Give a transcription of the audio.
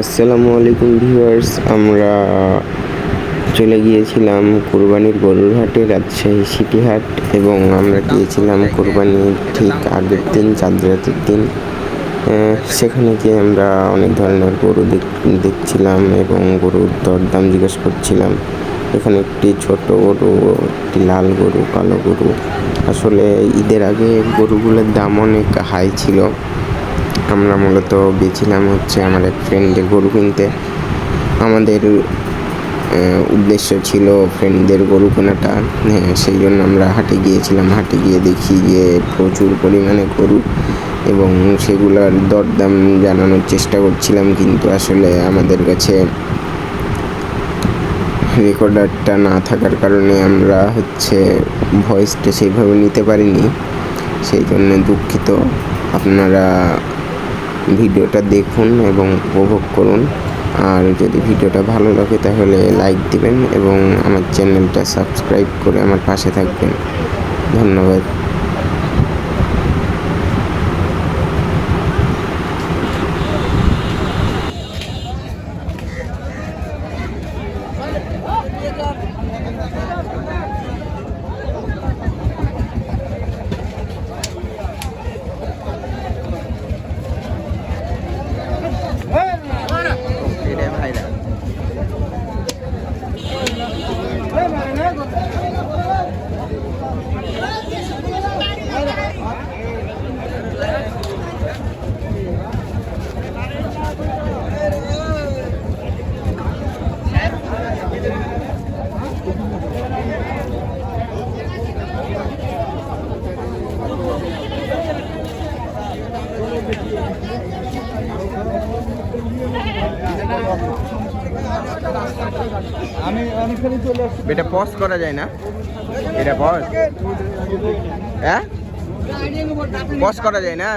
আসসালামু আলাইকুম ভিউয়ার্স, আমরা চলে গিয়েছিলাম কোরবানির গরুর হাটে, রাজশাহী সিটি হাট। এবং আমরা গিয়েছিলাম কোরবানির ঠিক আগের দিন, চাঁদ রাতের দিন। সেখানে গিয়ে আমরা অনেক ধরনের গরু দেখছিলাম এবং গরুর দরদাম জিজ্ঞেস করছিলাম। এখানে একটি ছোট গরু, একটি লাল গরু, কালো গরু। আসলে ঈদের আগে গরুগুলোর দাম অনেক হাই ছিল। আমরা মূলত গেছিলাম আমার এক ফ্রেন্ডের গরু কিনতে। আমাদের উদ্দেশ্য ছিল ফ্রেন্ডদের গরু কেনাটা। সেই জন্য আমরা হাটে গিয়েছিলাম। হাটে গিয়ে দেখি যে প্রচুর পরিমাণে গরু এবং সেগুলোর দরদাম জানানোর চেষ্টা করছিলাম, কিন্তু আসলে আমাদের কাছে রেকর্ডারটা না থাকার কারণে আমরা ভয়েসটা সেইভাবে নিতে পারিনি। সেই জন্য দুঃখিত। আপনারা ভিডিওটা দেখুন এবং উপভোগ করুন। আর যদি ভিডিওটা ভালো লাগে তাহলে লাইক দিবেন এবং আমার চ্যানেলটা সাবস্ক্রাইব করে আমার পাশে থাকবেন। ধন্যবাদ। এটা পজ করা যায় না? এটা পজ, হ্যাঁ পজ করা যায় না?